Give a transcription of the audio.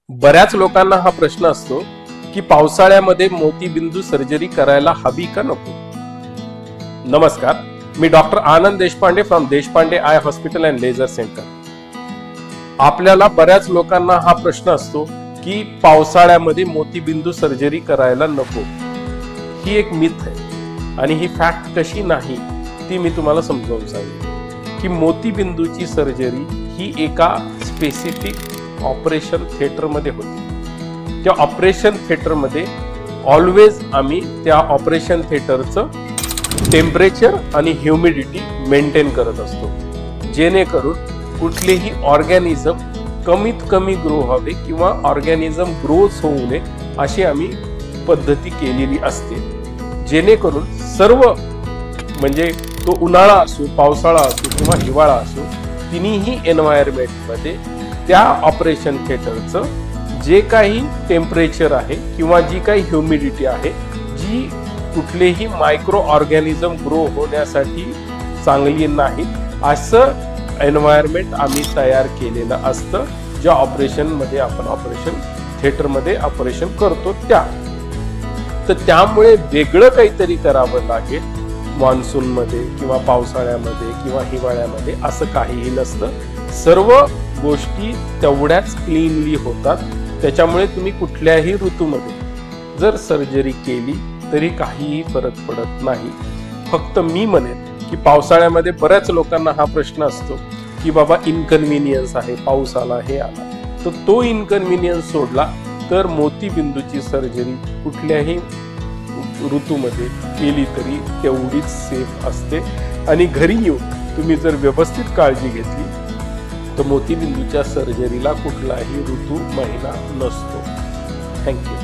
बऱ्याच लोकांना हा प्रश्न असतो की पावसाळ्यामध्ये मोतीबिंदू सर्जरी करायला हवी का नको। नमस्कार, मी doctor Anand Deshpande from Deshpande eye hospital and laser centre. आपल्याला बऱ्याच लोकांना हा प्रश्न असतो की पावसाळ्यामध्ये मोतीबिंदू सर्जरी करायला नको। ही एक मिथ आहे आणि ही फॅक्ट कशी नाही ती मी तुम्हाला समजावून सांगेन की मोतीबिंदूची सर्जरी ही एका स्पेसिफिक ऑपरेशन थिएटर मध्ये होते। त्या ऑपरेशन थिएटर मध्ये ऑलवेज आम्ही त्या ऑपरेशन थिएटरचं टेम्परेचर आणि ह्युमिडिटी मेंटेन करत असतो, जेणेकरून कुठलेही ऑर्गॅनिझम कमीत कमी ग्रो व्हावे किंवा ऑर्गॅनिझम ग्रोच होऊ नये अशी आम्ही पद्धती केलेली असते, जेणेकरून सर्व म्हणजे तो उन्हाळा असो, पावसाळा असो किंवा हिवाळा असो, तिन्ही एन्व्हायरमेंट मध्ये त्या ऑपरेशन थिएटरचं जे काही टेम्परेचर आहे किंवा जी काही ह्युमिडिटी आहे, जी कुठलेही मायक्रो ऑर्गॅनिझम ग्रो होण्यासाठी चांगली नाही, असं एन्व्हायरमेंट आम्ही तयार केलेलं असतं ज्या ऑपरेशन मध्ये आपण ऑपरेशन थिएटर मध्ये ऑपरेशन करतो त्या। तर त्यामुळे वेगळं काहीतरी करावं लागेल मॉन्सून मध्ये किंवा पावसाळ्यामध्ये किंवा हिवाळ्यामध्ये असं काहीही नसतं। सर्व गोष्टी तेवढ्याच क्लीनली होतात, त्याच्यामुळे तुम्ही कुठल्याही ऋतूमध्ये जर सर्जरी केली तरी काहीही फरक पडत नाही। फक्त मी म्हणेन की पावसाळ्यामध्ये बऱ्याच लोकांना हा प्रश्न असतो की बाबा इनकन्व्हिनियन्स आहे, पाऊस आला हे आला, तर तो इनकन्व्हिनियन्स सोडला तर मोतीबिंदूची सर्जरी कुठल्याही ऋतूमध्ये केली तरी तेवढीच सेफ असते आणि घरी येऊन तुम्ही जर व्यवस्थित काळजी घेतली तर मोतीबिंदूच्या सर्जरीला कुठलाही ऋतू महिना नसतो। थँक्यू।